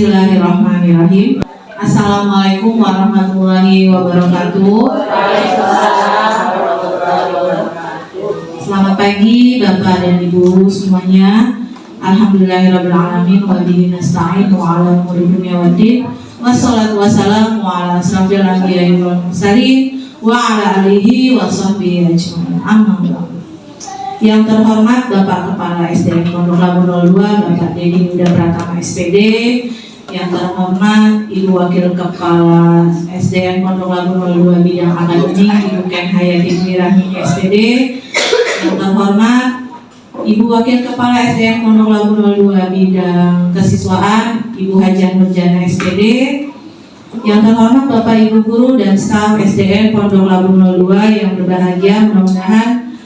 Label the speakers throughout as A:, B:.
A: Bismillahirrahmanirrahim. Assalamualaikum warahmatullahi wabarakatuh. Selamat pagi Bapak dan Ibu semuanya. Alhamdulillahirrabbilalamin wa bihi nasta'in wa ala umuri dunya waddin. Wassalatu wassalamu ala asrofil anbiya'i wal mursalin wa ala alihi wa sahbihi ajmain. Amma ba'du. Yang terhormat Bapak Kepala SDN Pondok Labu 02, Bapak Dedi Muda Pratama SPD. Yang terhormat Ibu Wakil Kepala SDN Pondok Labu 02 bidang akademik, Ibu Ken Hayati Wirahini SPD. Yang terhormat Ibu Wakil Kepala SDN Pondok Labu 02 bidang kesiswaan, Ibu Hajar Nurjana SPD. Yang terhormat Bapak Ibu guru dan staf SDN Pondok Labu 02 yang berbahagia, mudah-mudahan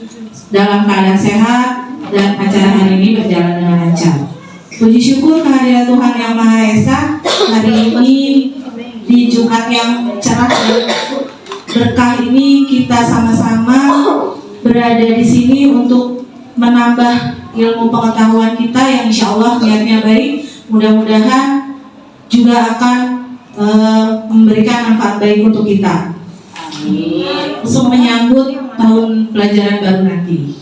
A: dalam keadaan sehat dan acara hari ini berjalan dengan lancar. Puji syukur kehadirat Tuhan Yang Maha Esa, hari ini di Jumat yang cerah dan berkah ini kita sama-sama berada di sini untuk menambah ilmu pengetahuan kita yang insya Allah niatnya baik, mudah-mudahan juga akan memberikan manfaat baik untuk kita. Untuk menyambut tahun pelajaran baru nanti.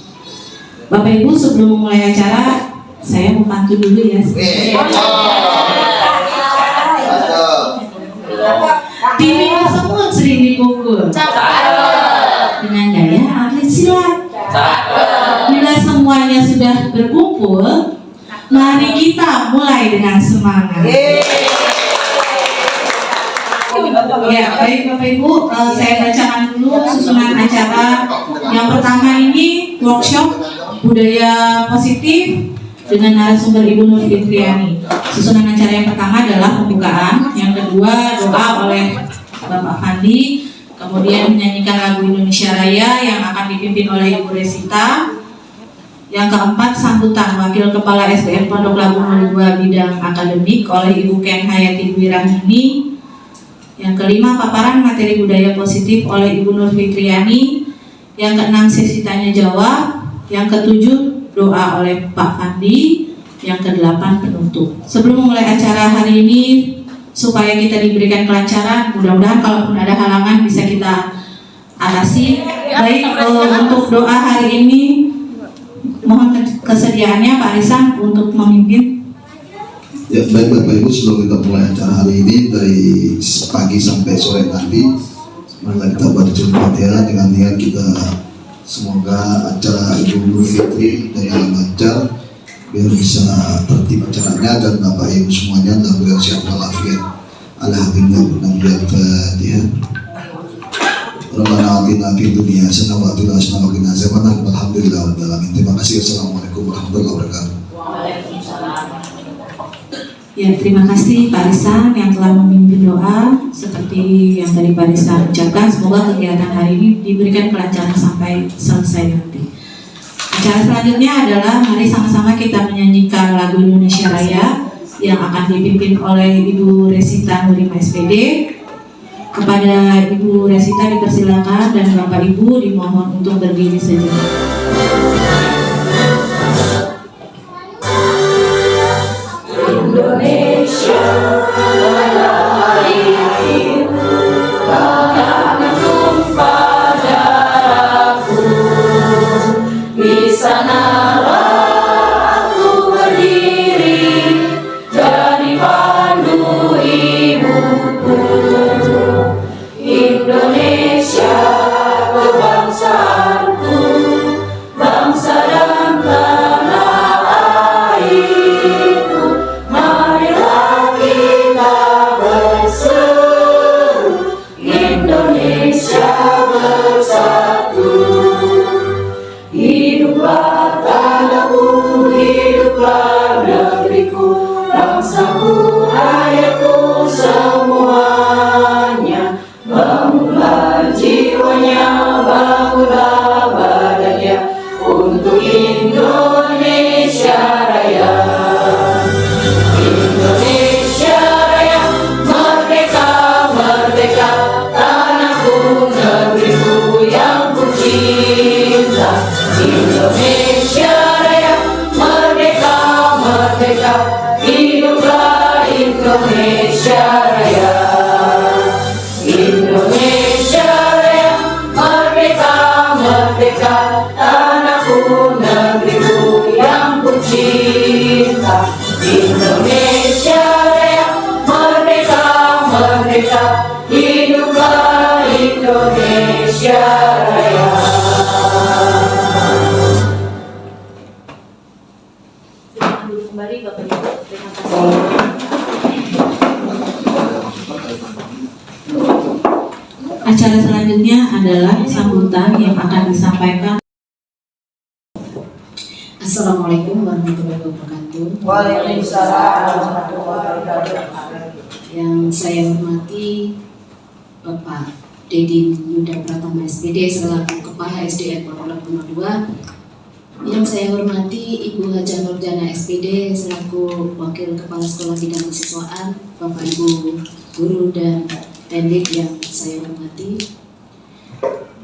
A: Bapak Ibu, sebelum memulai acara, saya mau pantun dulu ya. Timing semut sering dipukul dengan gaya atlet silat. Bila semuanya sudah berkumpul, mari kita mulai dengan semangat. Ya, baik Bapak Ibu, saya bacakan dulu susunan acara. Yang pertama ini workshop budaya positif dengan narasumber Ibu Nur Fitriani. Susunan acara yang pertama adalah pembukaan, yang kedua doa oleh Bapak Fandi, kemudian menyanyikan lagu Indonesia Raya yang akan dipimpin oleh Ibu Resita. Yang keempat sambutan Wakil Kepala SDN Pondok Labu 02 bidang akademik oleh Ibu Ken Hayati Wirahini. Yang kelima paparan materi budaya positif oleh Ibu Nur Fitriani. Yang keenam sesi tanya jawab. Yang ketujuh doa oleh Pak Fandi. Yang kedelapan penutup. Sebelum memulai acara hari ini, supaya kita diberikan kelancaran, mudah-mudahan kalaupun ada halangan bisa kita atasi. Baik, untuk doa hari ini mohon kesediaannya Pak Risan untuk memimpin.
B: Ya, baik Bapak Ibu, sebelum kita mulai acara hari ini dari pagi sampai sore nanti, mari kita baca Fatihah dengan niat kita semoga acara Ibu Nur Fitri dengan lancar, biar bisa tertib acaranya dan Bapak Ibu semuanya dalam keadaan sehat walafiat. Alhamdulillah bernabiat Fatihah. Rabbana atina fid dunya hasanah wa qina adzabannar hasanah. Alhamdulillah rabbil alamin. Terima kasih. Assalamualaikum warahmatullahi wabarakatuh.
A: Ya, terima kasih Pak Risan yang telah memimpin doa. Seperti yang tadi Pak Risan ucapkan, semoga kegiatan hari ini diberikan kelancaran sampai selesai nanti. Acara selanjutnya adalah mari sama-sama kita menyanyikan lagu Indonesia Raya yang akan dipimpin oleh Ibu Resita Nurima SPD. Kepada Ibu Resita dipersilakan dan Bapak Ibu dimohon untuk berdiri sejenak.
C: Indonesia adalah airku, tanah tumpah darahku. Di sanalah aku berdiri, jadi pandu ibuku. Indonesia kebangsaanku, bangsa cinta. Indonesia Raya, merdeka, merdeka, hiduplah Indonesia Raya.
A: Silakan duduk kembali Bapak Ibu. Terima kasih. Acara selanjutnya adalah sambutan yang akan disampaikan.
D: Assalamualaikum warahmatullahi wabarakatuh.
C: Waalaikumsalam warahmatullahi wabarakatuh.
D: Yang saya hormati Bapak Dedin Yuda Pratama SPD selaku Kepala SDN Pondok Labu 2. Yang saya hormati Ibu Haja Nurjana SPD selaku Wakil Kepala Sekolah Bidang Kesiswaan, Bapak Ibu Guru dan Tendik yang saya hormati.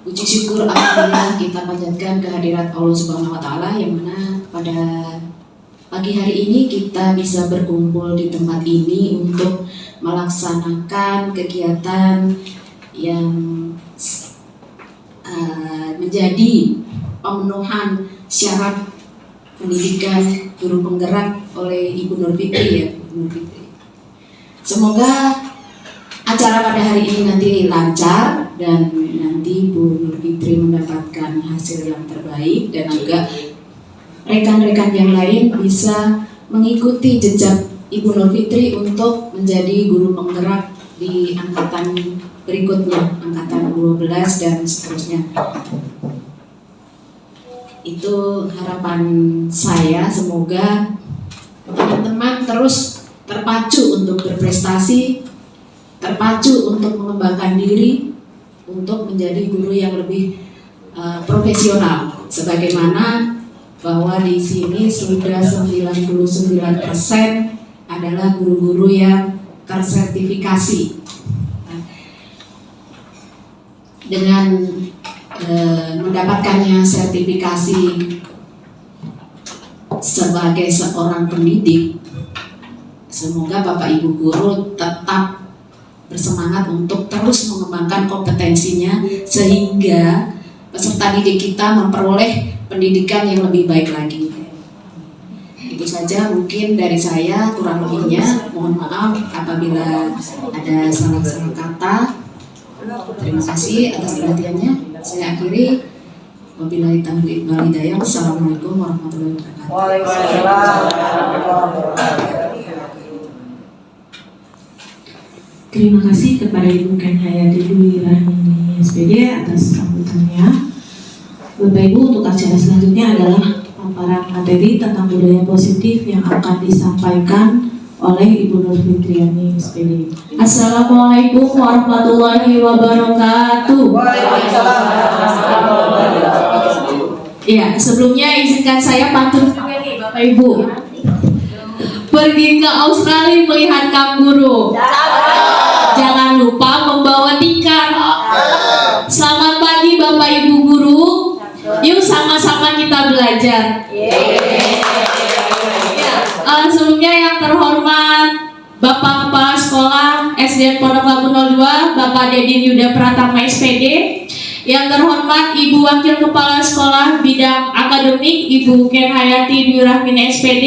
D: Puji syukur alhamdulillah kita panjatkan kehadirat Allah Subhanahu wa taala yang mana pada pagi hari ini kita bisa berkumpul di tempat ini untuk melaksanakan kegiatan yang menjadi pemenuhan syarat pendidikan guru penggerak oleh Ibu Nur Fitri ya, Nur Fitri. Semoga acara pada hari ini nanti lancar dan nanti Bu Nur Fitri mendapatkan hasil yang terbaik dan juga rekan-rekan yang lain bisa mengikuti jejak Ibu Nur Fitri untuk menjadi guru penggerak di angkatan berikutnya, angkatan 12 dan seterusnya. Itu harapan saya, semoga teman-teman terus terpacu untuk berprestasi, terpacu untuk mengembangkan diri, untuk menjadi guru yang lebih profesional. Sebagaimana bahwa di sini sudah 99% adalah guru-guru yang tersertifikasi. Dengan mendapatkannya sertifikasi sebagai seorang pendidik, semoga Bapak Ibu guru tetap bersemangat untuk terus mengembangkan kompetensinya sehingga peserta didik kita memperoleh pendidikan yang lebih baik lagi. Itu saja mungkin dari saya, kurang lebihnya mohon maaf apabila ada salah-salah kata. Terima kasih atas perhatiannya. Saya akhiri. Wabillahi taufiq wal hidayah. Wassalamualaikum warahmatullahi wabarakatuh.
C: Waalaikumsalam warahmatullahi wabarakatuh.
A: Terima kasih kepada Ibu Ken Hayati Dwi Rahmini SPD atas sambutannya. Bapak Ibu, untuk acara selanjutnya adalah paparan materi tentang budaya positif yang akan disampaikan oleh Ibu Nur Fitriani SPD. Assalamualaikum warahmatullahi wabarakatuh.
C: Waalaikumsalam warahmatullahi wabarakatuh.
A: Ya, sebelumnya izinkan saya pantun juga nih Bapak Ibu. Pergi ke Australia melihat kanguru. Jangan lupa membawa tikar. Selamat pagi Bapak Ibu guru. Yuk sama-sama kita belajar. Sebelumnya yang terhormat Bapak Kepala Sekolah SDN Pondok Labu 02, Bapak Dedin Yuda Pratama SPD. Yang terhormat Ibu Wakil Kepala Sekolah Bidang Akademik Ibu Ken Hayati Dwi Rahmini SPD.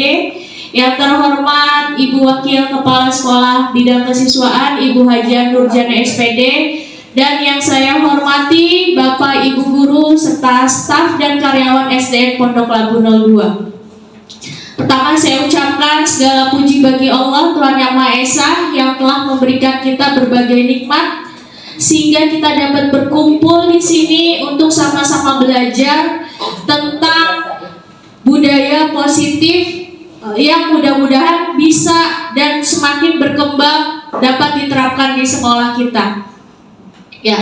A: Yang terhormat Ibu Wakil Kepala Sekolah Bidang Kesiswaan Ibu Haja Nurjana SPD. Dan yang saya hormati Bapak Ibu guru serta staf dan karyawan SDN Pondok Labu 02. Pertama saya ucapkan segala puji bagi Allah Tuhan Yang Maha Esa yang telah memberikan kita berbagai nikmat sehingga kita dapat berkumpul di sini untuk sama-sama belajar tentang budaya positif yang mudah-mudahan bisa dan semakin berkembang dapat diterapkan di sekolah kita. Ya,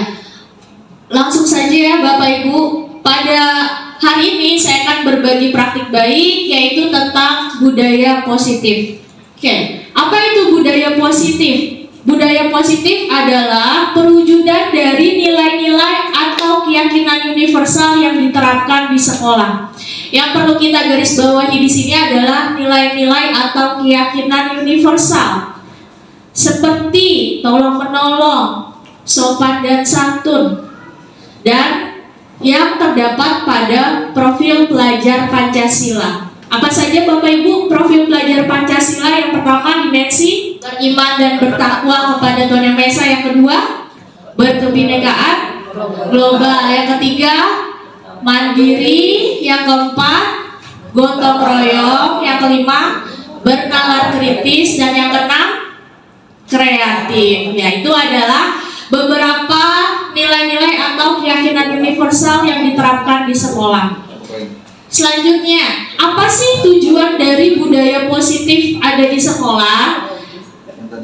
A: langsung saja ya Bapak Ibu, pada hari ini saya akan berbagi praktik baik yaitu tentang budaya positif. Oke, apa itu budaya positif? Budaya positif adalah perwujudan dari nilai-nilai atau keyakinan universal yang diterapkan di sekolah. Yang perlu kita garis bawahi di sini adalah nilai-nilai atau keyakinan universal seperti tolong-menolong, sopan dan santun, dan yang terdapat pada profil pelajar Pancasila.
E: Apa saja Bapak Ibu profil pelajar Pancasila? Yang pertama, dimensi beriman dan bertakwa kepada Tuhan Yang Maha Esa. Yang kedua, berkebinekaan global. Yang ketiga, mandiri. Yang keempat, gotong royong. Yang kelima, bernalar kritis. Dan yang keenam, kreatif. Ya, itu adalah beberapa nilai-nilai atau keyakinan universal yang diterapkan di sekolah. Selanjutnya, apa sih tujuan dari budaya positif ada di sekolah?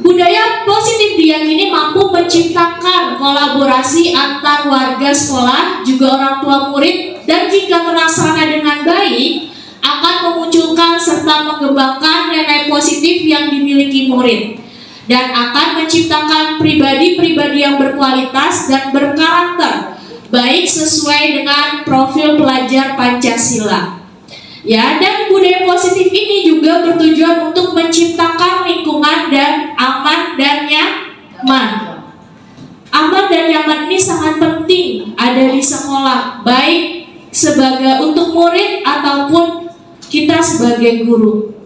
E: Budaya positif diyakini mampu menciptakan kolaborasi antar warga sekolah, juga orang tua murid, dan jika terlaksana dengan baik, akan memunculkan serta mengembangkan nilai positif yang dimiliki murid, dan akan menciptakan pribadi-pribadi yang berkualitas dan berkarakter, baik sesuai dengan profil pelajar Pancasila. Ya, dan budaya positif ini juga bertujuan untuk menciptakan lingkungan dan aman dan nyaman. Aman dan nyaman ini sangat penting ada di sekolah, baik sebagai untuk murid ataupun kita sebagai guru.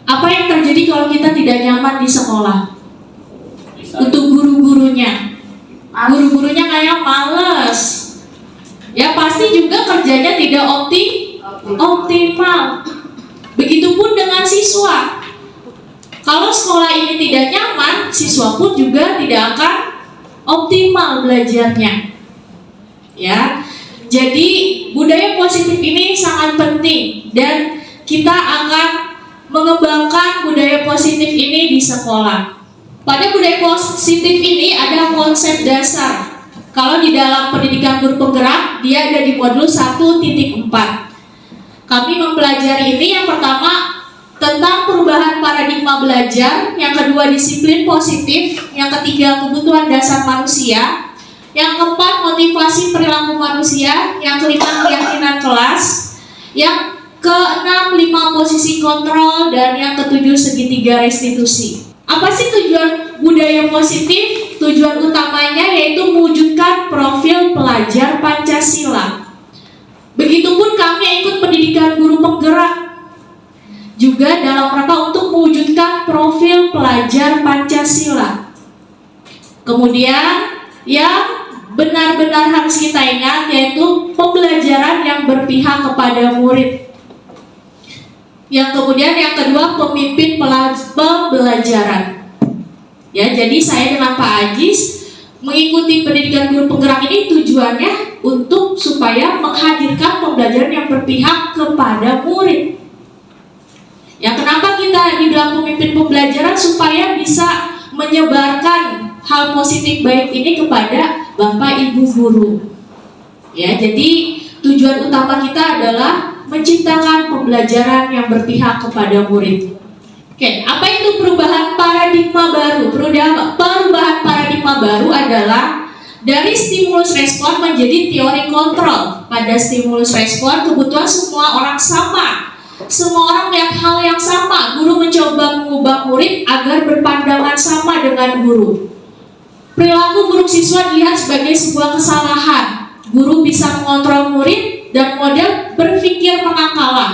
E: Apa yang terjadi kalau kita tidak nyaman di sekolah? Untuk guru-gurunya kayak males. Ya, pasti juga kerjanya tidak optimal. Begitupun dengan siswa. Kalau sekolah ini tidak nyaman, siswa pun juga tidak akan optimal belajarnya. Ya. Jadi budaya positif ini sangat penting dan kita akan mengembangkan budaya positif ini di sekolah. Pada budaya positif ini ada konsep dasar. Kalau di dalam pendidikan guru penggerak, dia ada di modul 1.4. Kami mempelajari ini yang pertama tentang perubahan paradigma belajar, yang kedua disiplin positif, yang ketiga kebutuhan dasar manusia, yang keempat motivasi perilaku manusia, yang kelima keyakinan kelas, yang keenam 5 posisi kontrol, dan yang ketujuh segitiga restitusi. Apa sih tujuan budaya positif? Tujuan utamanya yaitu mewujudkan profil pelajar Pancasila. Begitupun kami ikut pendidikan guru penggerak juga dalam rangka untuk mewujudkan profil pelajar Pancasila. Kemudian yang benar-benar harus kita ingat yaitu pembelajaran yang berpihak kepada murid. Yang kemudian yang kedua pemimpin pembelajaran. Ya, jadi saya dengan Pak Ajis mengikuti pendidikan guru penggerak ini tujuannya untuk supaya menghadirkan pembelajaran yang berpihak kepada murid. Ya, kenapa kita dibilang pemimpin pembelajaran? Supaya bisa menyebarkan hal positif baik ini kepada Bapak Ibu guru. Ya, jadi tujuan utama kita adalah menciptakan pembelajaran yang berpihak kepada murid. Oke, apa itu perubahan paradigma baru? Perubahan paradigma baru adalah dari stimulus respon menjadi teori kontrol. Pada stimulus respon, kebutuhan semua orang sama. Semua orang melihat hal yang sama. Guru mencoba mengubah murid agar berpandangan sama dengan guru. Perilaku buruk siswa dilihat sebagai sebuah kesalahan. Guru bisa mengontrol murid dan model berpikir menang kalah.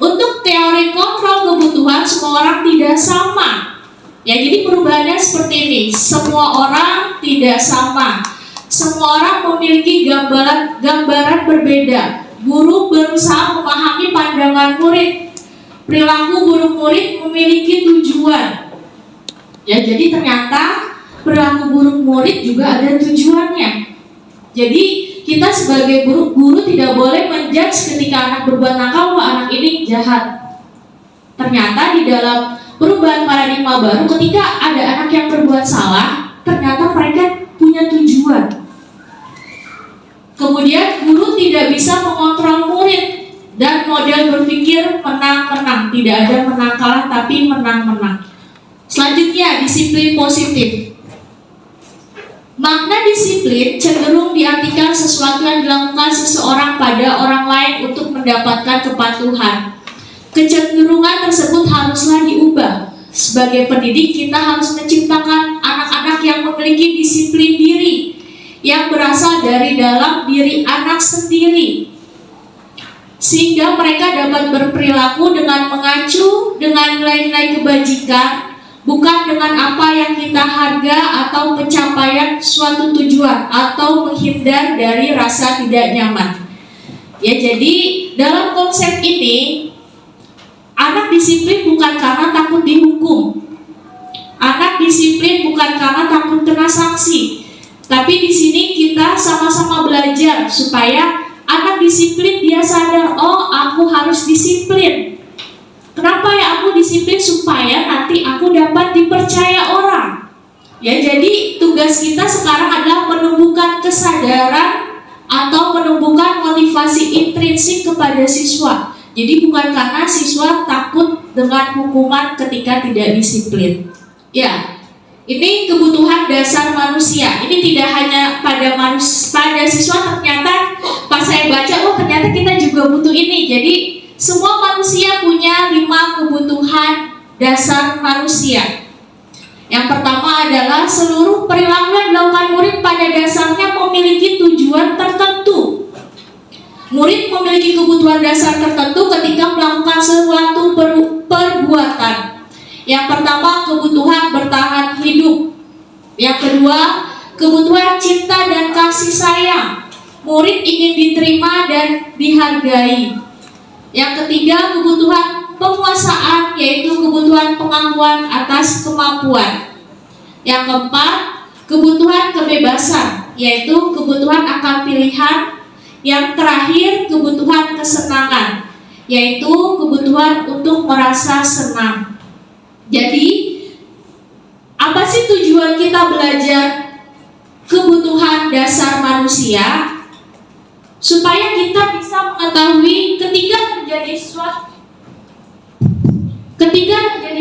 E: Untuk teori kontrol kebutuhan semua orang tidak sama. Ya, jadi perubahannya seperti ini. Semua orang tidak sama. Semua orang memiliki gambaran berbeda. Guru berusaha memahami pandangan murid. Perilaku buruk murid memiliki tujuan. Ya, jadi ternyata perilaku buruk murid juga ada tujuannya. Jadi kita sebagai guru tidak boleh menjudge ketika anak berbuat nakal, wah anak ini jahat. Ternyata di dalam perubahan paradigma baru, ketika ada anak yang berbuat salah, ternyata mereka punya tujuan. Kemudian guru tidak bisa mengontrol murid dan model berpikir menang-menang, tidak ada menang kalah tapi menang-menang. Selanjutnya disiplin positif. Makna disiplin cenderung diartikan sesuatu yang dilakukan seseorang pada orang lain untuk mendapatkan kepatuhan. Kecenderungan tersebut haruslah diubah. Sebagai pendidik, kita harus menciptakan anak-anak yang memiliki disiplin diri yang berasal dari dalam diri anak sendiri. sehingga mereka dapat berperilaku dengan mengacu dengan nilai-nilai kebajikan, bukan dengan apa yang kita harga atau pencapaian suatu tujuan atau menghindar dari rasa tidak nyaman. Ya, jadi dalam konsep ini anak disiplin bukan karena takut dihukum. Anak disiplin bukan karena takut kena sanksi. Tapi di sini kita sama-sama belajar supaya anak disiplin dia sadar, oh aku harus disiplin. Kenapa ya aku disiplin? Supaya nanti aku dapat dipercaya orang. Ya, jadi tugas kita sekarang adalah menumbuhkan kesadaran atau menumbuhkan motivasi intrinsik kepada siswa. Jadi bukan karena siswa takut dengan hukuman ketika tidak disiplin. Ya, ini kebutuhan dasar manusia. Ini tidak hanya pada siswa, ternyata pas saya baca, oh ternyata kita juga butuh ini. Jadi semua manusia punya 5 kebutuhan dasar manusia. Yang pertama adalah seluruh perilaku yang dilakukan murid pada dasarnya memiliki tujuan tertentu. Murid memiliki kebutuhan dasar tertentu ketika melakukan suatu perbuatan. Yang pertama, kebutuhan bertahan hidup. Yang kedua, kebutuhan cinta dan kasih sayang. Murid ingin diterima dan dihargai. Yang ketiga, kebutuhan penguasaan, yaitu kebutuhan pengakuan atas kemampuan. Yang keempat, kebutuhan kebebasan, yaitu kebutuhan akan pilihan. Yang terakhir, kebutuhan kesenangan, yaitu kebutuhan untuk merasa senang. Jadi, apa sih tujuan kita belajar kebutuhan dasar manusia? Supaya kita bisa mengetahui ketika terjadi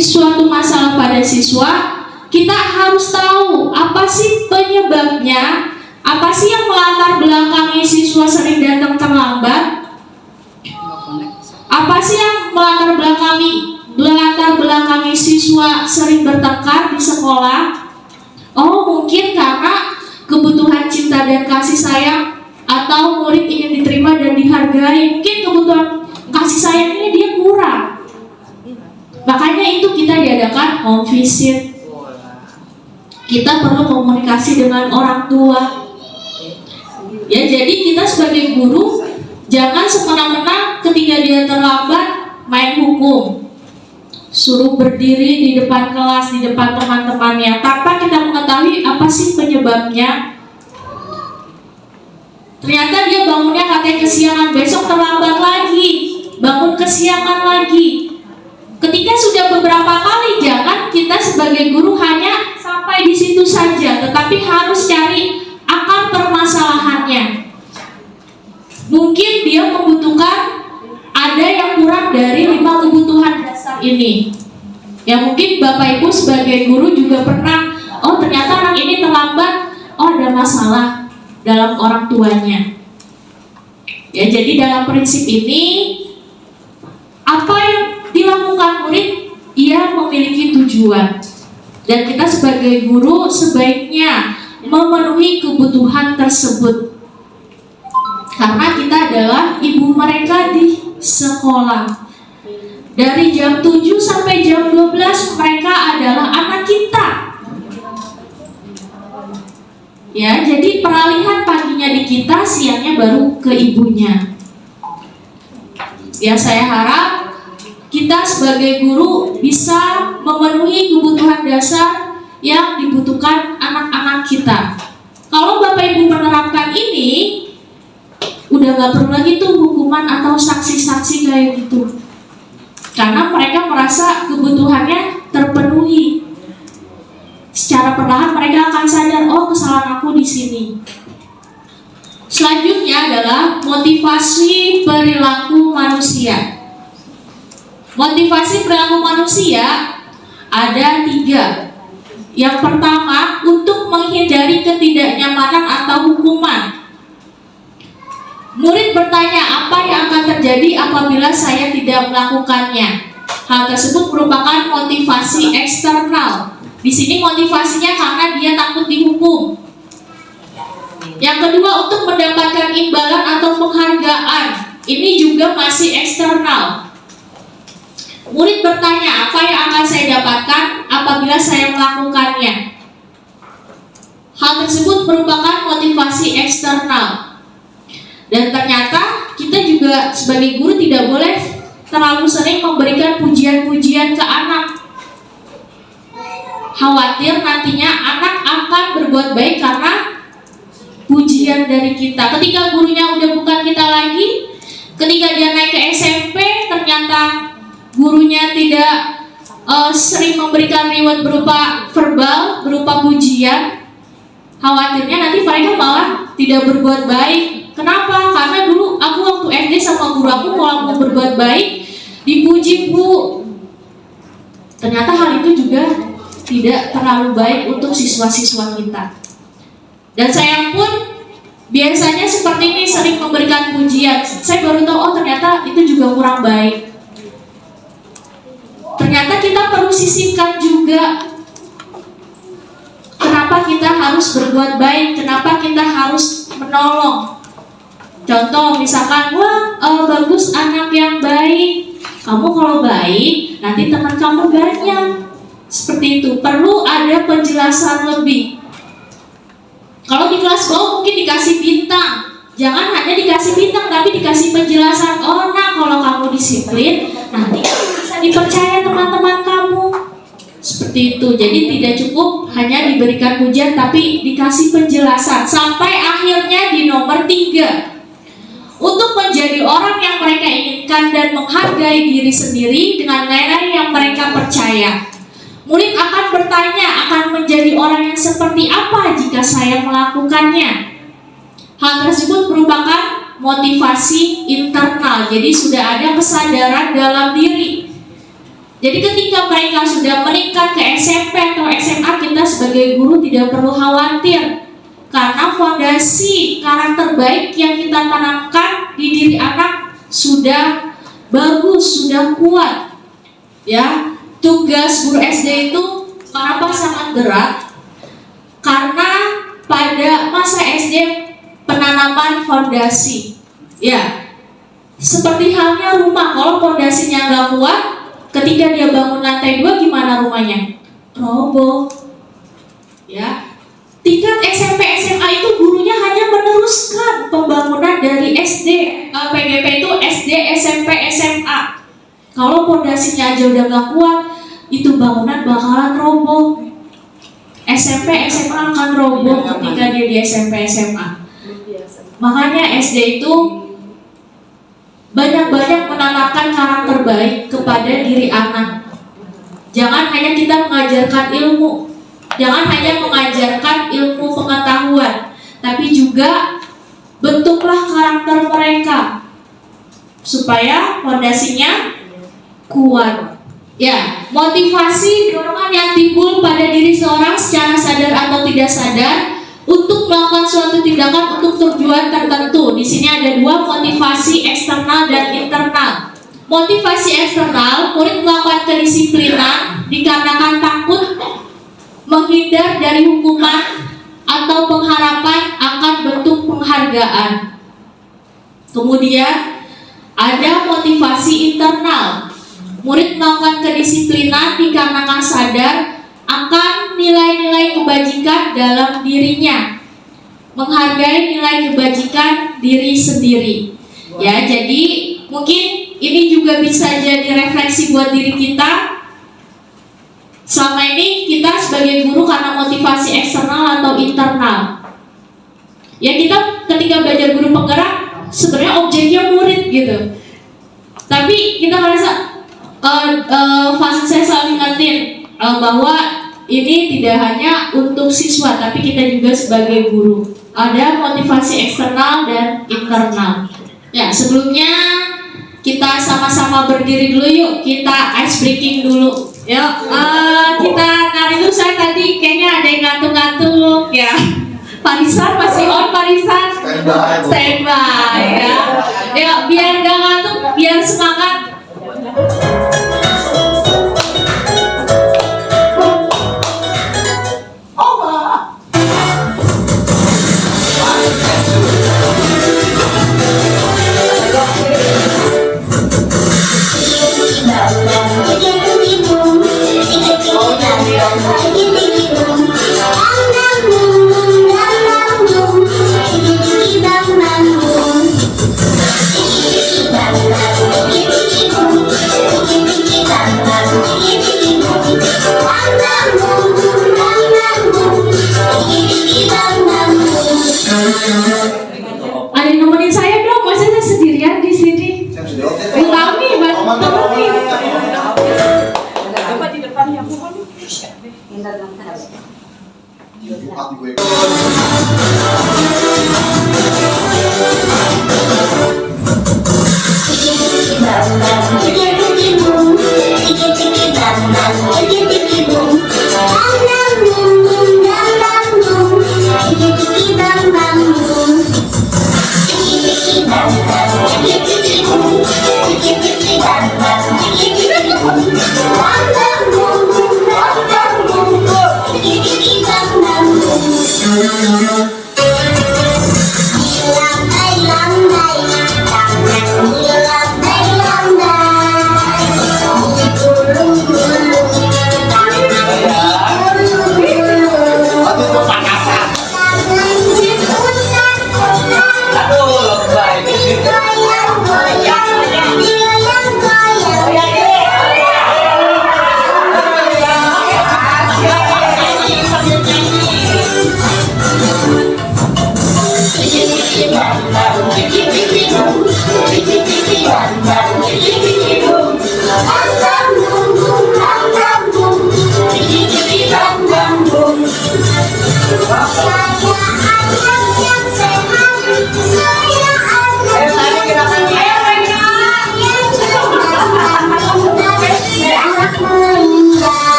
E: suatu masalah pada siswa, kita harus tahu apa sih penyebabnya, apa sih yang melatar belakangi siswa sering datang terlambat, apa sih yang melatar belakangi siswa sering bertengkar di sekolah. Oh, mungkin karena kebutuhan cinta dan kasih sayang, atau murid ingin diterima dan dihargai. Mungkin kebutuhan kasih sayangnya dia kurang. Makanya itu kita diadakan home visit. Kita perlu komunikasi dengan orang tua. Ya, jadi kita sebagai guru jangan semena-mena ketika dia terlambat main hukum, suruh berdiri di depan kelas, di depan teman-temannya tanpa kita mengetahui apa sih penyebabnya. Ternyata dia bangunnya katanya kesiangan, besok terlambat lagi, bangun kesiangan lagi. Ketika sudah beberapa kali, jangan kita sebagai guru hanya sampai di situ saja, tetapi harus cari akar permasalahannya. Mungkin dia membutuhkan, ada yang kurang dari 5 kebutuhan dasar ini. Ya, mungkin Bapak Ibu sebagai guru juga pernah, oh ternyata anak ini terlambat, oh ada masalah dalam orang tuanya. Ya, jadi dalam prinsip ini, apa yang dilakukan murid, ia memiliki tujuan. Dan kita sebagai guru sebaiknya memenuhi kebutuhan tersebut. Karena kita adalah ibu mereka di sekolah. Dari jam 7 sampai jam 12 mereka adalah anak kita. Ya, jadi peralihan paginya di kita, siangnya baru ke ibunya. Ya, saya harap kita sebagai guru bisa memenuhi kebutuhan dasar yang dibutuhkan anak-anak kita. Kalau Bapak Ibu menerapkan ini, udah gak perlu lagi tuh hukuman atau saksi-saksi kayak gitu. Karena mereka merasa kebutuhannya terpenuhi. Secara perlahan mereka akan sadar, oh kesalahan aku di sini. Selanjutnya adalah motivasi perilaku manusia. Motivasi perilaku manusia ada 3. Yang pertama, untuk menghindari ketidaknyamanan atau hukuman. Murid bertanya, apa yang akan terjadi apabila saya tidak melakukannya? Hal tersebut merupakan motivasi eksternal. Di sini motivasinya karena dia takut dihukum. Yang kedua, untuk mendapatkan imbalan atau penghargaan. ini juga masih eksternal. Murid bertanya, apa yang akan saya dapatkan apabila saya melakukannya? Hal tersebut merupakan motivasi eksternal. Dan ternyata kita juga sebagai guru tidak boleh terlalu sering memberikan pujian-pujian ke anak. Khawatir nantinya anak akan berbuat baik karena pujian dari kita. Ketika gurunya udah bukan kita lagi, ketika dia naik ke SMP, ternyata gurunya tidak sering memberikan reward berupa verbal, berupa pujian, khawatirnya nanti mereka malah tidak berbuat baik. Kenapa? Karena dulu aku waktu SD sama guru aku kalau mau berbuat baik dipuji Bu. Ternyata hal itu juga tidak terlalu baik untuk siswa-siswa kita. Dan saya pun biasanya seperti ini, sering memberikan pujian. Saya baru tahu, oh ternyata itu juga kurang baik. Ternyata kita perlu sisipkan juga kenapa kita harus berbuat baik, kenapa kita harus menolong. Contoh misalkan, wah bagus anak yang baik, kamu kalau baik nanti teman kamu banyak. Seperti itu, perlu ada penjelasan lebih. Kalau di kelas bawah mungkin dikasih bintang, jangan hanya dikasih bintang tapi dikasih penjelasan. Oh nah, kalau kamu disiplin nanti bisa dipercaya teman-teman kamu. Seperti itu. Jadi tidak cukup hanya diberikan pujian tapi dikasih penjelasan. Sampai akhirnya di nomor 3, untuk menjadi orang yang mereka inginkan dan menghargai diri sendiri dengan nilai yang mereka percaya. Murid akan bertanya, akan menjadi orang yang seperti apa jika saya melakukannya? Hal tersebut merupakan motivasi internal. Jadi sudah ada kesadaran dalam diri. Jadi ketika mereka sudah meningkat ke SMP atau SMA, kita sebagai guru tidak perlu khawatir. Karena fondasi karakter baik yang kita tanamkan di diri anak sudah bagus, sudah kuat. Ya. Tugas guru SD itu kenapa sangat berat? Karena pada masa SD penanaman fondasi. Ya, seperti halnya rumah, kalau fondasinya nggak kuat, ketika dia bangun lantai 2 gimana rumahnya? Roboh. Ya, tingkat SMP SMA itu gurunya hanya meneruskan pembangunan dari SD, PGP itu SD, SMP, SMA. Kalau fondasinya aja udah nggak kuat, itu bangunan bakalan roboh. SMP, SMA akan roboh ketika dia di SMP, SMA. Makanya SD itu banyak-banyak menanamkan karakter baik kepada diri anak. Jangan hanya kita mengajarkan ilmu, jangan hanya mengajarkan ilmu pengetahuan, tapi juga bentuklah karakter mereka supaya fondasinya kuat. Ya, motivasi dorongan yang timbul pada diri seorang secara sadar atau tidak sadar untuk melakukan suatu tindakan untuk tujuan tertentu. Di sini ada 2, motivasi eksternal dan internal. Motivasi eksternal, murid melakukan kedisiplinan dikarenakan takut menghindar dari hukuman atau pengharapan akan bentuk penghargaan. Kemudian ada motivasi internal. Murid melakukan kedisiplinan dikarenakan sadar akan nilai-nilai kebajikan dalam dirinya, menghargai nilai kebajikan diri sendiri. Ya, jadi mungkin ini juga bisa jadi refleksi buat diri kita. Selama ini kita sebagai guru karena motivasi eksternal atau internal. Ya, kita ketika belajar guru penggerak sebenarnya objeknya murid gitu. Tapi kita merasa saya selalu ingatin bahwa ini tidak hanya untuk siswa, tapi kita juga sebagai guru. Ada motivasi eksternal dan internal. Ya, sebelumnya kita sama-sama berdiri dulu yuk. Kita ice breaking dulu. Yuk, kita tarik dulu. Saya tadi kayaknya ada yang ngantuk-ngantuk ya. Parisan masih on, Parisan standby ya. Ya, biar gak ngantuk, biar semangat.
B: mati gue.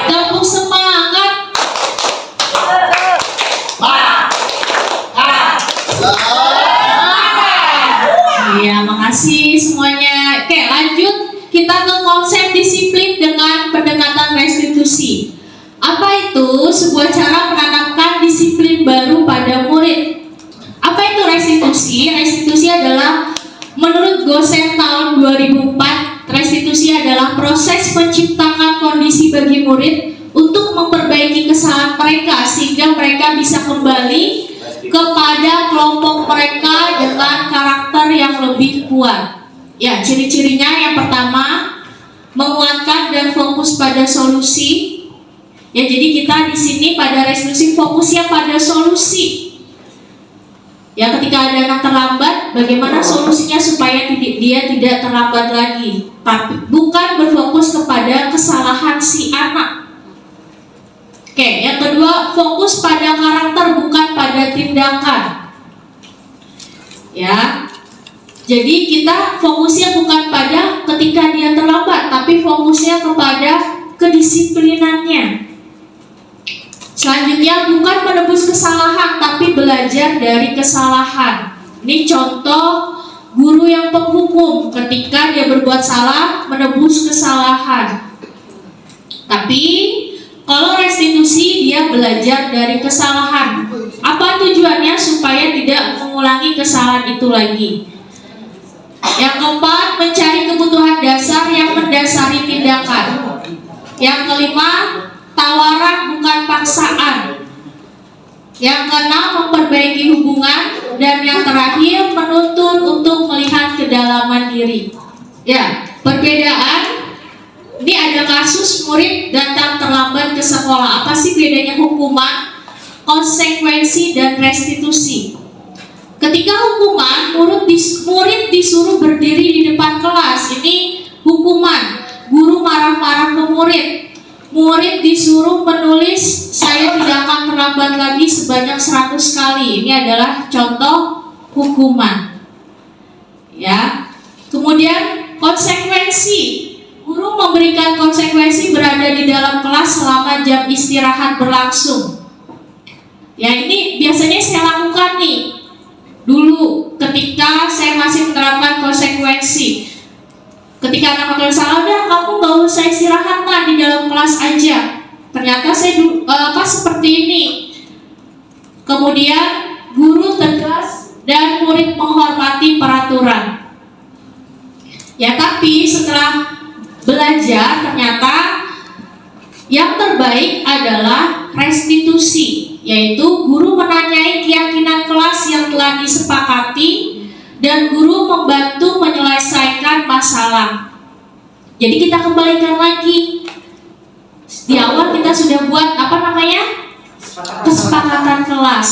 E: Tepuk semangat. Iya, makasih semuanya. Oke, lanjut kita ke konsep disiplin dengan pendekatan restitusi. Apa itu? Sebuah cara menanamkan disiplin baru pada murid. Apa itu restitusi? Restitusi adalah menurut Gosen tahun 2004, restitusi adalah proses menciptakan kondisi bagi murid untuk memperbaiki kesalahan mereka sehingga mereka bisa kembali kepada kelompok mereka dengan karakter yang lebih kuat. Ya, ciri-cirinya yang pertama, menguatkan dan fokus pada solusi. Ya, jadi kita di sini pada restitusi fokusnya pada solusi. Ya, ketika ada anak terlambat, bagaimana solusinya supaya dia tidak terlambat lagi, tapi bukan berfokus kepada kesalahan si anak. Oke, yang kedua, fokus pada karakter bukan pada tindakan. Ya, jadi kita fokusnya bukan pada ketika dia terlambat, tapi fokusnya kepada kedisiplinannya. Selanjutnya, bukan menebus kesalahan, tapi belajar dari kesalahan. Ini contoh guru yang penghukum, ketika dia berbuat salah, menebus kesalahan. Tapi kalau restitusi, dia belajar dari kesalahan. Apa tujuannya? Supaya tidak mengulangi kesalahan itu lagi. Yang keempat, mencari kebutuhan dasar yang mendasari tindakan. Yang kelima, tawaran bukan paksaan. Yang keenam, memperbaiki hubungan. Dan yang terakhir, menuntun untuk melihat kedalaman diri. Ya, perbedaan. Ini ada kasus murid datang terlambat ke sekolah. Apa sih bedanya hukuman, konsekuensi, dan restitusi? Ketika hukuman, murid disuruh berdiri di depan kelas. Ini hukuman. Guru marah-marah ke murid. Murid disuruh menulis, saya tidak akan terlambat lagi sebanyak 100 kali. Ini adalah contoh hukuman. Ya. Kemudian konsekuensi. Guru memberikan konsekuensi berada di dalam kelas selama jam istirahat berlangsung. Ya, ini biasanya saya lakukan nih. Dulu ketika saya masih menerapkan konsekuensi. Ketika anak melakukan salah, udah kamu gak usah istirahat lah, di dalam kelas aja. Ternyata saya seperti ini. Kemudian guru tegas dan murid menghormati peraturan. Ya, tapi setelah belajar ternyata yang terbaik adalah restitusi. yaitu guru menanyai keyakinan kelas yang telah disepakati dan guru membantu menyelesaikan masalah. Jadi kita kembalikan lagi. Di awal kita sudah buat kesepakatan kelas.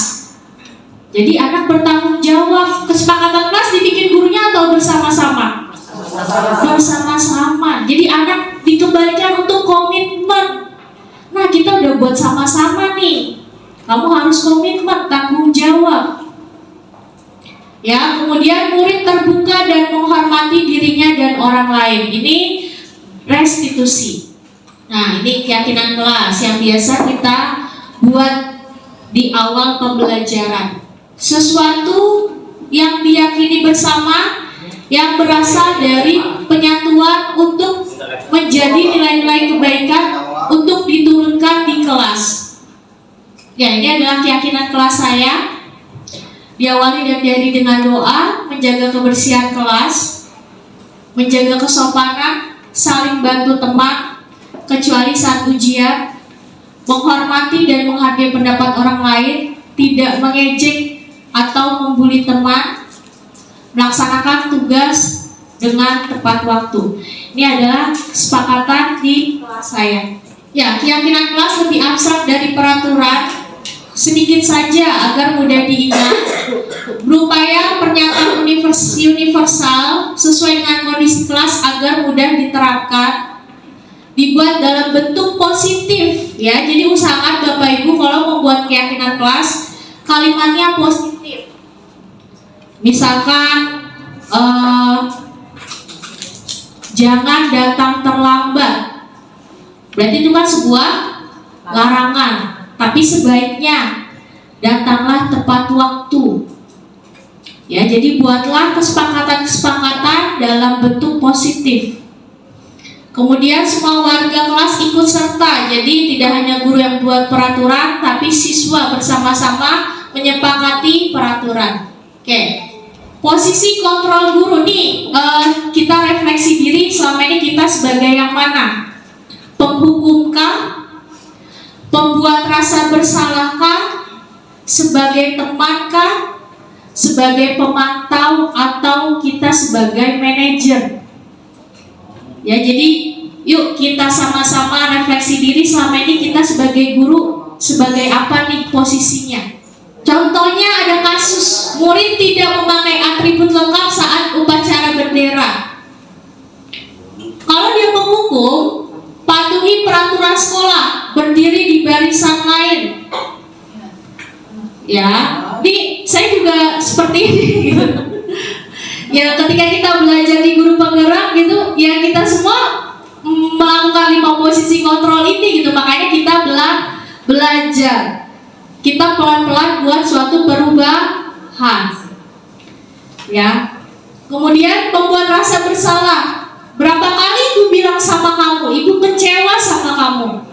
E: Jadi anak bertanggung jawab. Kesepakatan kelas dibikin gurunya atau bersama-sama? Bersama-sama. Jadi anak dikembalikan untuk komitmen. Nah, kita udah buat sama-sama nih. Kamu harus komitmen, tanggung jawab. Ya, kemudian murid terbuka dan menghormati dirinya dan orang lain. Ini restitusi. Nah, ini keyakinan kelas yang biasa kita buat di awal pembelajaran. Sesuatu yang diyakini bersama yang berasal dari penyatuan untuk menjadi nilai-nilai kebaikan untuk diturunkan di kelas. Ya, ini adalah keyakinan kelas saya. Diawali dan diakhiri dengan doa, menjaga kebersihan kelas, menjaga kesopanan, saling bantu teman, kecuali saat ujian, menghormati dan menghargai pendapat orang lain, tidak mengejek atau membuli teman, melaksanakan tugas dengan tepat waktu. Ini adalah kesepakatan di kelas saya. Ya, keyakinan kelas lebih abstrak dari peraturan, sedikit saja agar mudah diingat, berupaya pernyataan universal sesuai dengan kondisi kelas agar mudah diterapkan, dibuat dalam bentuk positif, ya. Jadi usahakan Bapak Ibu kalau membuat keyakinan kelas kalimatnya positif. Misalkan jangan datang terlambat. Berarti itu kan sebuah larangan. Tapi sebaiknya datanglah tepat waktu. Ya, jadi buatlah kesepakatan-kesepakatan dalam bentuk positif. Kemudian semua warga kelas ikut serta. Jadi tidak hanya guru yang buat peraturan, tapi siswa bersama-sama menyepakati peraturan. Oke. Posisi kontrol guru nih, kita refleksi diri selama ini kita sebagai yang mana? Penghukumkah? Pembuat rasa bersalahkah? Sebagai temankah? Sebagai pemantau? Atau kita sebagai manajer? Ya, jadi yuk kita sama-sama refleksi diri selama ini kita sebagai guru sebagai apa nih posisinya. Contohnya ada kasus murid tidak memakai atribut lengkap saat upacara bendera. Kalau dia menghukum, patuhi peraturan sekolah, berdiri di barisan lain. Ya, ini saya juga seperti ini. Gitu. Ya, ketika kita belajar di guru penggerak gitu, ya kita semua melakukan 5 posisi kontrol ini gitu. Makanya kita belajar. Kita pelan-pelan buat suatu perubahan. Ya. Kemudian pembuat rasa bersalah. Berapa kali ibu bilang sama kamu, ibu kecewa sama kamu.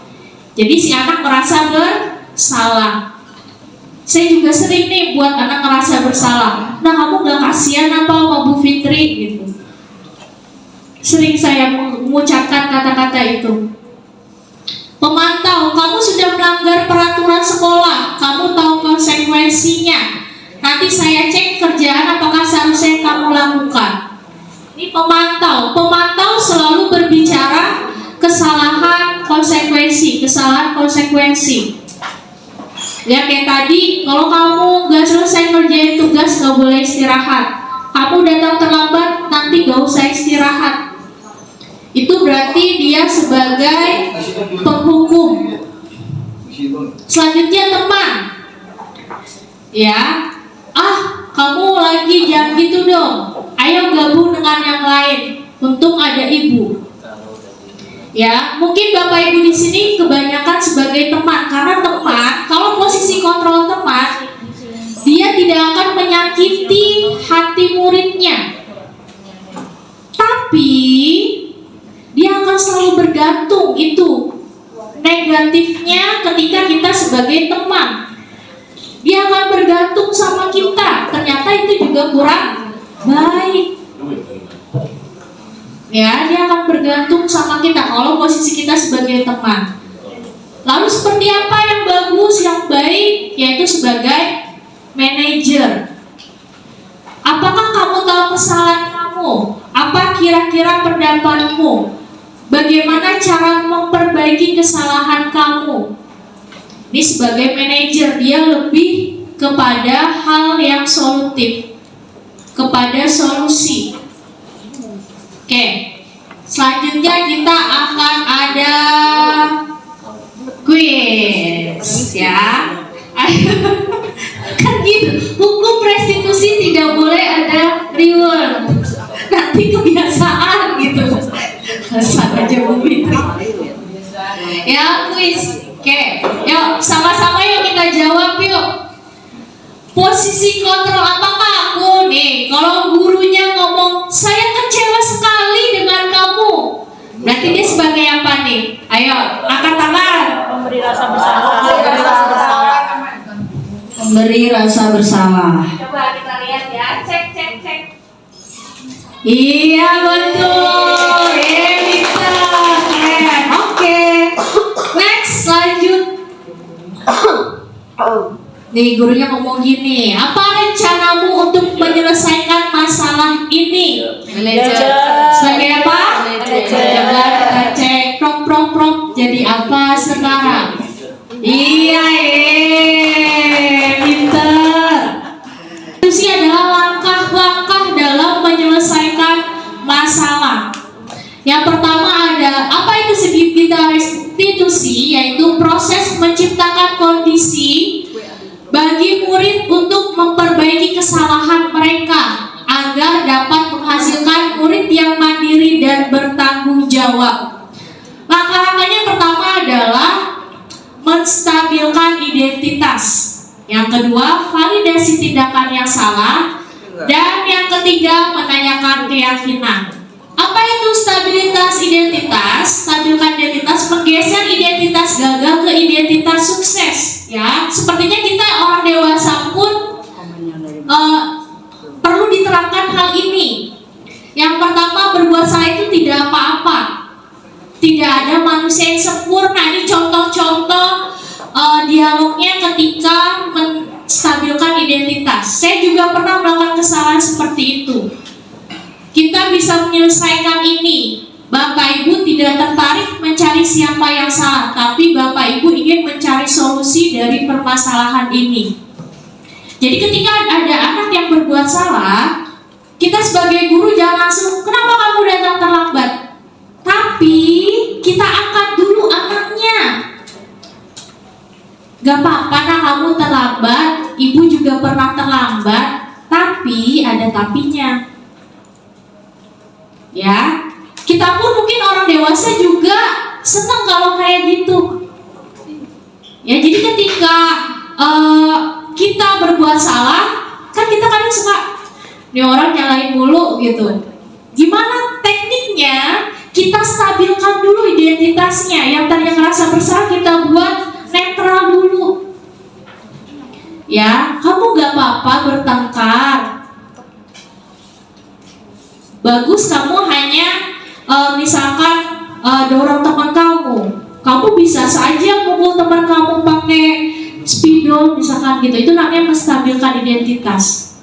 E: Jadi si anak merasa bersalah. Saya juga sering nih buat anak merasa bersalah. Nah, kamu gak kasihan apa sama Bu Fitri gitu. Sering saya mengucapkan kata-kata itu. Pemantau, kamu sudah melanggar peraturan sekolah, kamu tahu konsekuensinya. Nanti saya cek kerjaan apakah seharusnya kamu lakukan. Ini pemantau. Pemantau selalu berbicara kesalahan konsekuensi, kesalahan konsekuensi. Ya kayak tadi, kalau kamu gak selesai ngerjain tugas gak boleh istirahat. Kamu datang terlambat, nanti gak usah istirahat. Itu berarti dia sebagai penghukum. Selanjutnya teman. Ya, kamu lagi jangan gitu dong. Ayo gabung dengan yang lain. Untung ada ibu. Ya, mungkin Bapak Ibu di sini kebanyakan sebagai teman, karena teman, kalau posisi kontrol teman, dia tidak akan menyakiti hati muridnya. Tapi dia akan selalu bergantung itu negatifnya ketika kita sebagai teman. Dia akan bergantung sama kita. Ternyata itu juga kurang baik. Ya, dia akan bergantung sama kita kalau posisi kita sebagai teman. Lalu seperti apa yang bagus, yang baik, yaitu sebagai manajer. Apakah kamu tahu kesalahan kamu? Apa kira-kira pendapatmu? Bagaimana cara memperbaiki kesalahan kamu? Ini sebagai manajer, dia lebih kepada hal yang solutif, kepada solusi. Oke, selanjutnya kita akan ada quiz, ya. Kan gitu, hukum restitusi tidak boleh ada reward, nanti kebiasaan gitu. Kesal aja Bu Fitri. Ya, quiz. Oke, yuk sama-sama yuk kita jawab yuk. Posisi kontrol apakah aku nih? Kalau gurunya ngomong saya kecewa sekali dengan kamu, berarti dia sebagai apa nih? Ayo, angkat tangan.
C: Memberi rasa bersalah.
A: Memberi rasa bersalah.
E: Coba kita lihat ya, cek.
A: Iya betul. Bisa. Keren. Oke.
E: Next, lanjut. Nih gurunya ngomong gini, apa rencanamu untuk menyelesaikan masalah ini?
C: Manajer.
E: Sebagai apa?
C: Manajer.
E: Coba kita cek, prop. Jadi apa sekarang? Iya, pinter. Itu adalah langkah-langkah dalam menyelesaikan masalah. Yang pertama ada, apa itu segitiga restitusi? Yaitu proses menciptakan kondisi bagi murid untuk memperbaiki kesalahan mereka agar dapat menghasilkan murid yang mandiri dan bertanggung jawab. Langkah-langkahnya pertama adalah menstabilkan identitas. Yang kedua, validasi tindakan yang salah. Dan yang ketiga, menanyakan keyakinan. Apa itu stabilitas identitas? Stabilkan identitas, menggeser identitas gagal ke identitas sukses. Ya, sepertinya kita orang dewasa pun perlu diterapkan hal ini. Yang pertama, berbuat salah itu tidak apa-apa. Tidak ada manusia yang sempurna. Ini contoh-contoh dialognya ketika menstabilkan identitas. Saya juga pernah melakukan kesalahan seperti itu. Kita bisa menyelesaikan ini. Bapak Ibu tidak tertarik mencari siapa yang salah, tapi Bapak Ibu ingin mencari solusi dari permasalahan ini. Jadi ketika ada anak yang berbuat salah, kita sebagai guru jangan langsung, kenapa kamu datang terlambat? Tapi kita angkat dulu anaknya. Gak apa-apa nak kamu terlambat, ibu juga pernah terlambat, tapi ada tapinya. Ya, kita pun mungkin orang dewasa juga senang kalau kayak gitu. Ya, jadi ketika kita berbuat salah, kan kita kadang suka, nih orang nyalain mulu gitu. Gimana tekniknya? Kita stabilkan dulu identitasnya. Yang tadinya ngerasa bersalah kita buat netral dulu. Ya, kamu gak apa-apa bertengkar. Bagus kamu hanya misalkan dorong teman kamu. Kamu bisa saja mukul teman kamu pakai spidol misalkan gitu. Itu namanya menstabilkan identitas.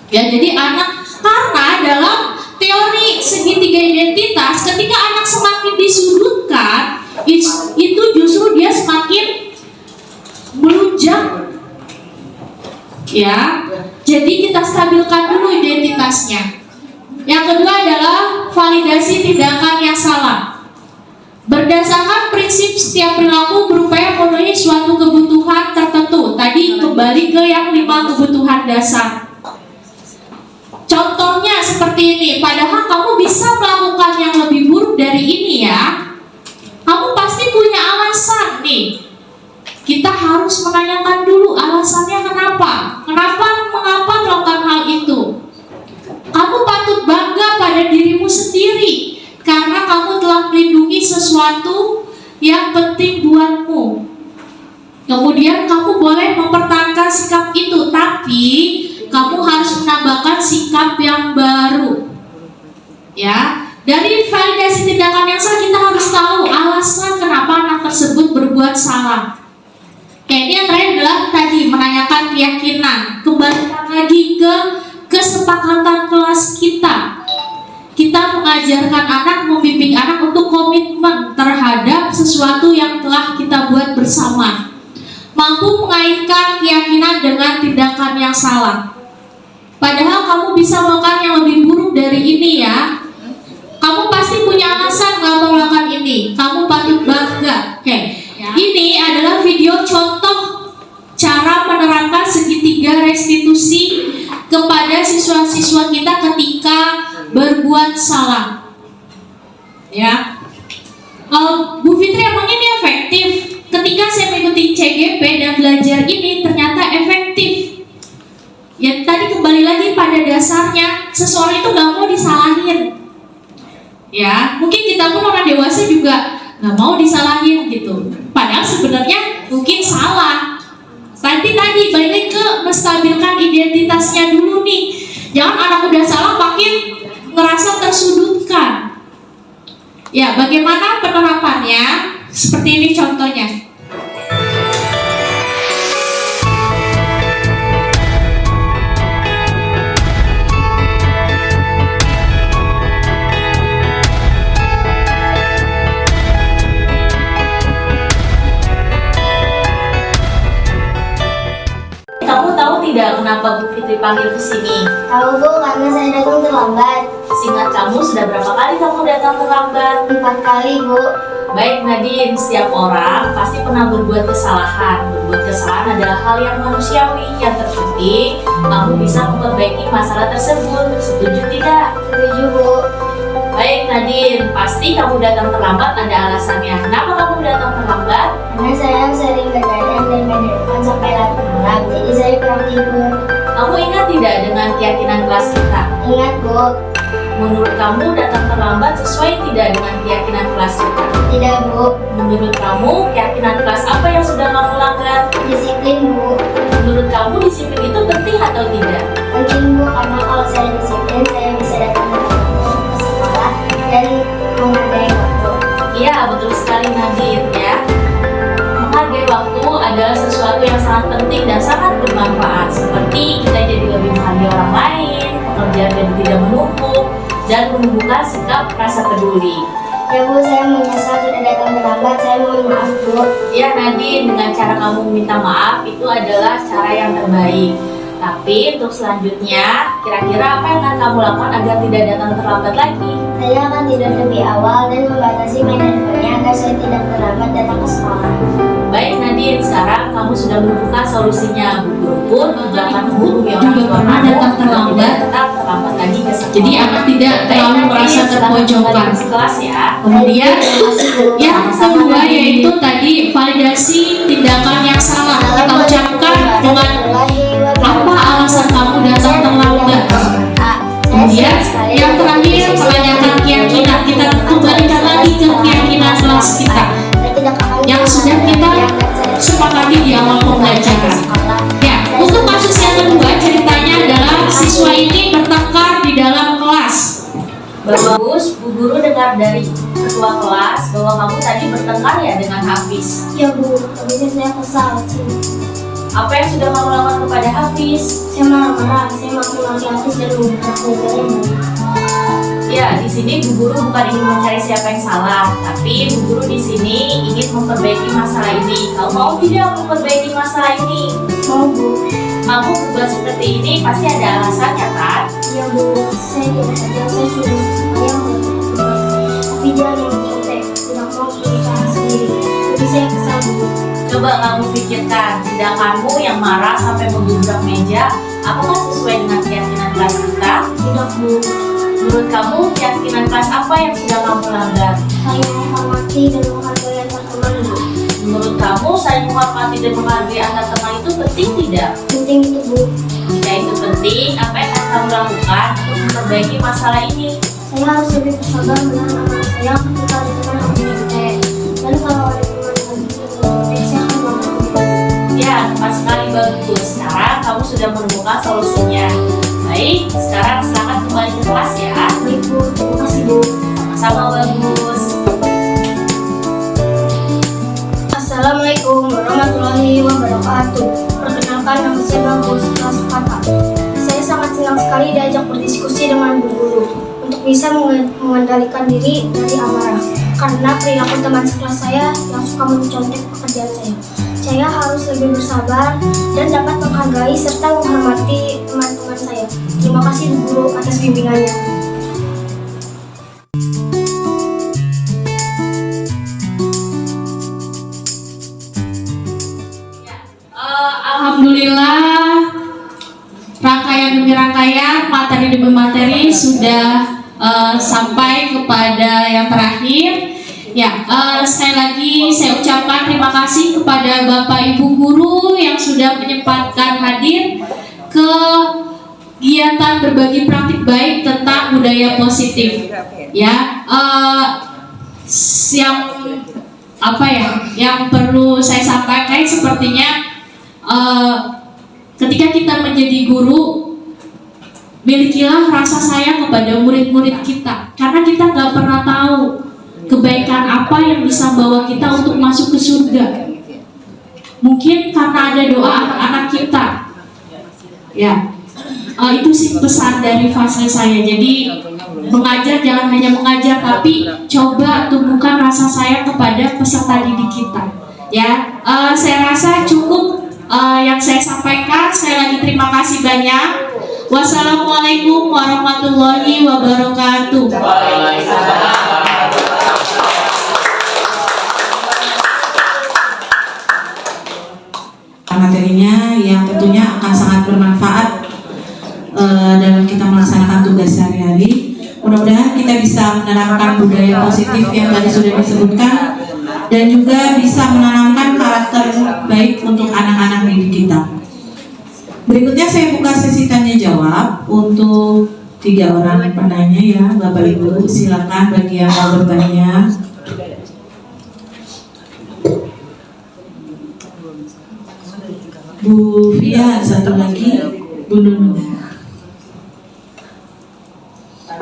E: Ya, jadi anak, karena dalam teori segitiga identitas, ketika anak semakin disudutkan, itu justru dia semakin melunjak. Ya, jadi kita stabilkan dulu identitasnya. Yang kedua adalah validasi tindakan yang salah. Berdasarkan prinsip setiap perilaku berupaya memenuhi suatu kebutuhan tertentu. Tadi kembali ke yang 5 kebutuhan dasar. Contohnya seperti ini, padahal kamu bisa melakukan yang lebih buruk dari ini ya. Kamu pasti punya alasan nih. Kita harus menanyakan dulu alasannya kenapa. Mengapa melakukan hal itu. Kamu patut bangga pada dirimu sendiri karena kamu telah melindungi sesuatu yang penting buatmu. Kemudian kamu boleh mempertahankan sikap itu, tapi kamu harus menambahkan sikap yang baru. Ya, dari validasi tindakan yang salah kita harus tahu alasan kenapa anak tersebut berbuat berbuat salah. Ini yang terakhir adalah tadi menanyakan keyakinan. Kembalikan lagi ke kesepakatan kelas kita. Kita mengajarkan anak, membimbing anak untuk komitmen terhadap sesuatu yang telah kita buat bersama. Mampu mengaitkan keyakinan dengan tindakan yang salah. Padahal kamu bisa melakukan yang lebih buruk dari ini ya. Kamu pasti punya alasan mengapa melakukan ini. Kamu patut bangga. Oke. Ini adalah video contoh cara menerapkan segitiga restitusi kepada siswa-siswa kita ketika berbuat salah. Ya. Bu Fitri, emang ini efektif? Ketika saya mengikuti CGP dan belajar ini ternyata efektif. Ya tadi kembali lagi pada dasarnya, seseorang itu gak mau disalahin. Ya, mungkin kita pun orang dewasa juga gak mau disalahin gitu. Padahal sebenarnya mungkin salah. Tadi balik lagi ke menstabilkan identitasnya dulu nih. Jangan anak udah salah makin ngerasa tersudutkan. Ya, bagaimana penerapannya? Seperti ini contohnya.
F: Kamu tahu tidak kenapa Bu Fitri panggil ke sini?
C: Tahu Bu, karena saya datang terlambat.
F: Singkat kamu, sudah berapa kali kamu datang terlambat?
C: 4 kali Bu.
F: Baik Nadine, setiap orang pasti pernah berbuat kesalahan. Berbuat kesalahan adalah hal yang manusiawi. Yang terpenting, kamu bisa memperbaiki masalah tersebut. Setuju tidak?
C: Setuju Bu.
F: Baik Nadine, pasti kamu datang terlambat ada alasannya. Kenapa kamu datang terlambat?
C: Karena saya sering begadang dan begadang sampai larut malam, jadi saya kurang tidur.
F: Kamu ingat tidak dengan keyakinan kelas kita?
C: Ingat Bu.
F: Menurut kamu datang terlambat sesuai tidak dengan keyakinan kelas kita?
C: Tidak Bu.
F: Menurut kamu keyakinan kelas apa yang sudah kamu langgar?
C: Disiplin Bu.
F: Menurut kamu disiplin itu penting atau tidak?
C: Penting Bu, karena kalau saya disiplin, saya bisa datang ke sekolah dan menghargai waktu.
F: Iya, betul sekali Nadine ya. Menghargai waktu adalah sesuatu yang sangat penting dan sangat bermanfaat. Seperti kita jadi lebih menghargai orang lain, pekerjaan jadi tidak menumpuk, dan menumbuhkan sikap rasa peduli.
C: Ya Bu, saya menyesal sudah datang terlambat. Saya mohon maaf Bu.
F: Ya Nadine, dengan cara kamu meminta maaf itu adalah cara yang terbaik. Tapi untuk selanjutnya, kira-kira apa yang akan kamu lakukan agar tidak datang terlambat lagi?
C: Saya akan tidur lebih awal dan membatasi main handphonenya agar saya tidak terlambat datang ke sekolah.
F: Baik Nadine, sekarang kamu sudah menemukan solusinya. Bu guru pun juga akan menghubungi orang tua
E: pernah
F: kamu
E: datang terlambat.
F: agar tetap terlambat lagi ke sekolah.
E: Jadi anak tidak terlalu merasa terpojokan.
F: Kelas ya.
E: Kemudian yang kedua yaitu tadi validasi tindakan yang salah. Kita ucapkan dengan apa alasan kamu datang terlambat. Kemudian yang terakhir menanyakan keyakinan. Kita kembalikan lagi ke keyakinan kelas kita yang sudah kita sepakati di awal pembelajaran. Ya, untuk kasus yang kedua ceritanya adalah siswa ini bertengkar di dalam kelas.
F: Bagus, Bu Guru dengar dari ketua kelas bahwa kamu tadi bertengkar ya dengan Hafiz.
C: Ya Bu, tapi saya kesal sih.
F: Apa yang sudah kamu lakukan kepada Hafiz?
C: Saya marah-marah, saya maki-maki Hafiz dan membuka-bukain.
F: Ya, di sini Bu Guru bukan ingin mencari siapa yang salah, tapi Bu Guru di sini ingin memperbaiki masalah ini. Kamu mau tidak memperbaiki masalah ini?
C: Mau Bu.
F: Kamu berbuat seperti ini pasti ada alasannya kan?
C: Ya Bu, saya tidak saja saya sudah supaya membuka. Tapi dia yang mencontek, tidak mau berusaha sendiri. Jadi saya kesal Bu.
F: Coba kamu pikirkan, tindakanmu yang marah sampai menggebrak meja, apakah sesuai dengan keyakinan kelas kita?
C: Tidak Bu.
F: Menurut kamu, keyakinan kelas apa yang sudah kamu langgar?
C: Saling menghormati dan menghargai antar teman Bu.
F: Menurut kamu, saling menghormati dan menghargai antar teman itu penting tidak?
C: Penting itu Bu.
F: Jika itu penting, apa yang akan kamu lakukan untuk memperbaiki masalah ini?
C: Saya harus lebih bersabar menahan amarah saya ketika ada teman yang mencontek. Dan kalau ada teman yang mencontek, saya akan menghargai.
F: Ya, tepat sekali, bagus. Sekarang kamu sudah menemukan solusinya. Baik, sekarang silakan kembali ke kelas ya.
C: Baik Bu, terima kasih Bu.
F: Sama-sama bagus.
C: Assalamualaikum wabarakatuh. Perkenalkan, nama saya Bagus, kelas 4. Saya sangat senang sekali diajak berdiskusi dengan Bu Guru untuk bisa mengendalikan diri dari amarah. Karena perilaku teman sekelas saya yang suka mencontek pekerjaan saya. Saya harus lebih bersabar dan dapat menghargai serta menghormati teman-teman saya. Terima kasih Bu Guru atas bimbingannya.
E: Alhamdulillah, rangkaian demi rangkaian, materi demi materi sudah sampai kepada yang terakhir. Ya, sekali lagi saya ucapkan terima kasih kepada Bapak Ibu Guru yang sudah menyempatkan hadir ke kegiatan berbagi praktik baik tentang budaya positif. Ya, yang perlu saya sampaikan sepertinya ketika kita menjadi guru, milikilah rasa sayang kepada murid-murid kita, karena kita nggak pernah tahu kebaikan apa yang bisa bawa kita untuk masuk ke surga. Mungkin karena ada doa anak-anak kita. Ya, itu sih pesan dari fase saya. Jadi mengajar jangan hanya mengajar, tapi coba tumbuhkan rasa sayang kepada peserta didik kita. Ya, saya rasa cukup yang saya sampaikan. Sekali lagi terima kasih banyak. Wassalamualaikum warahmatullahi wabarakatuh.
A: Materinya yang tentunya akan sangat bermanfaat dalam kita melaksanakan tugas sehari-hari. Mudah-mudahan kita bisa menerapkan budaya positif yang tadi sudah disebutkan dan juga bisa menanamkan karakter baik untuk anak-anak didik kita. Berikutnya saya buka sesi tanya jawab untuk 3 orang penanya ya, Bapak Ibu silakan bagi yang mau bertanya. Bu Fia, satu lagi, Bu Nunu.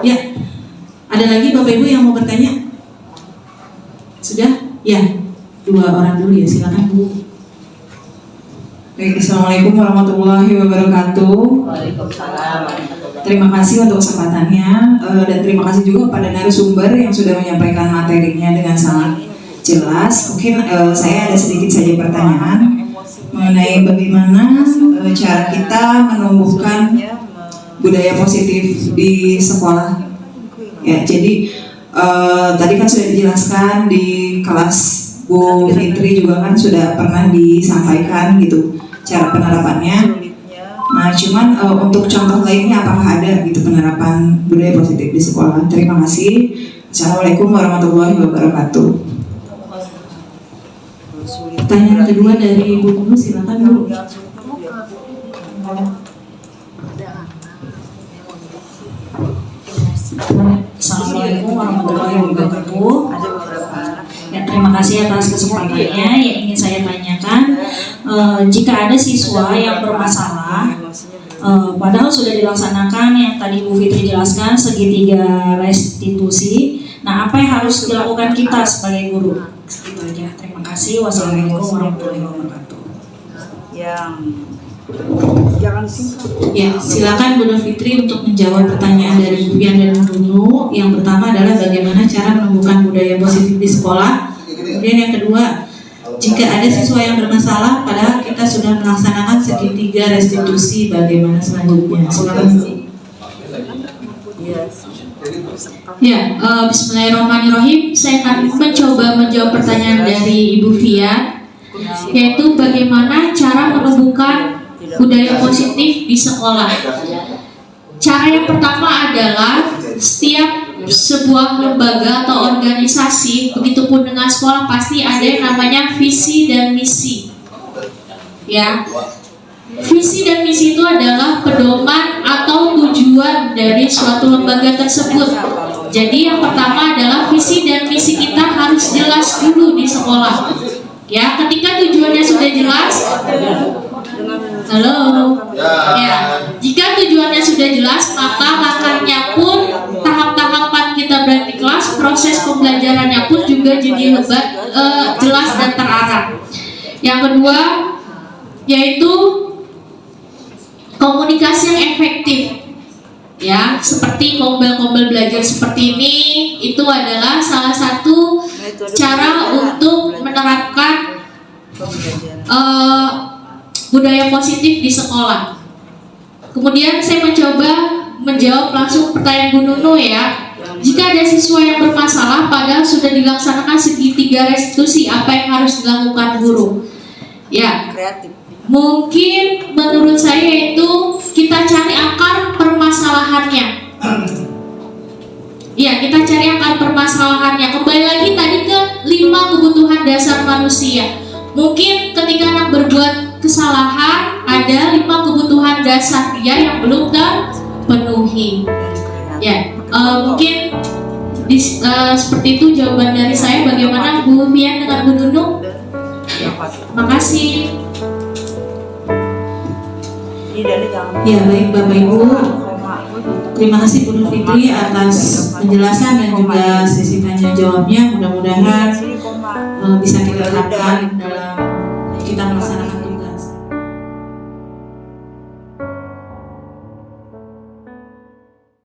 A: Ya, ada lagi Bapak Ibu yang mau bertanya? Sudah? Ya, 2 orang dulu ya, silakan Bu.
G: Baik, Assalamualaikum warahmatullahi wabarakatuh.
F: Waalaikumsalam.
G: Terima kasih untuk kesempatannya dan terima kasih juga kepada narasumber yang sudah menyampaikan materinya dengan sangat jelas. Mungkin saya ada sedikit saja pertanyaan mengenai bagaimana cara kita menumbuhkan budaya positif di sekolah. Ya, jadi tadi kan sudah dijelaskan di kelas Bu Fitri juga kan sudah pernah disampaikan gitu cara penerapannya. Nah, cuman untuk contoh lainnya apakah ada gitu penerapan budaya positif di sekolah? Terima kasih. Assalamualaikum warahmatullahi wabarakatuh.
A: Pertanyaan kedua dari Ibu Guru, silakan Bu.
H: Assalamualaikum warahmatullahi wabarakatuh. Ya, terima kasih atas kesempatannya. Yang ingin saya tanyakan, jika ada siswa yang bermasalah, padahal sudah dilaksanakan yang tadi Bu Fitri jelaskan segitiga restitusi. Nah, apa yang harus dilakukan kita sebagai guru? Itu aja. Terima kasih. Wassalamualaikum warahmatullahi wabarakatuh.
G: Jangan singkat.
A: Ya, silakan Bu Fitri untuk menjawab pertanyaan dari Bu Fian dan Bu Nunu. Yang pertama adalah bagaimana cara menumbuhkan budaya positif di sekolah. Kemudian yang kedua, jika ada siswa yang bermasalah, padahal kita sudah melaksanakan segitiga restitusi, bagaimana selanjutnya? Silakan Bu.
E: Ya, bismillahirrahmanirrahim. Saya akan mencoba menjawab pertanyaan dari Ibu Fia, yaitu bagaimana cara menumbuhkan budaya positif di sekolah. Cara yang pertama adalah setiap sebuah lembaga atau organisasi, begitupun dengan sekolah, pasti ada yang namanya visi dan misi. Ya, visi dan misi itu adalah pedoman atau tujuan dari suatu lembaga tersebut. Jadi yang pertama adalah visi dan misi kita harus jelas dulu di sekolah. Ya, ketika tujuannya sudah jelas, ya, jika tujuannya sudah jelas, maka langkahnya pun, tahap-tahapan kita berada di kelas, proses pembelajarannya pun juga jadi jelas dan terarah. Yang kedua, yaitu komunikasi yang efektif. Ya, seperti kombel-kombel belajar seperti ini, itu adalah salah satu cara untuk menerapkan budaya positif di sekolah. Kemudian saya mencoba menjawab langsung pertanyaan Bu Nunu ya. Jika ada siswa yang bermasalah padahal sudah dilaksanakan segitiga restitusi, apa yang harus dilakukan guru? Ya, mungkin menurut saya itu kita cari akar permasalahannya. Ya, kita cari akar permasalahannya. Kembali lagi tadi ke 5 kebutuhan dasar manusia. Mungkin ketika anak berbuat kesalahan, ada 5 kebutuhan dasar dia yang belum terpenuhi. Ya, mungkin seperti itu jawaban dari saya. Bagaimana Bu Mian dengan Bu Nunung? Ya, makasih.
A: Ya, baik Bapak Ibu. Terima kasih Bu Nur Fitri atas penjelasan dan juga sesi tanya jawabnya. Mudah-mudahan bisa kita terapkan dalam kita melaksanakan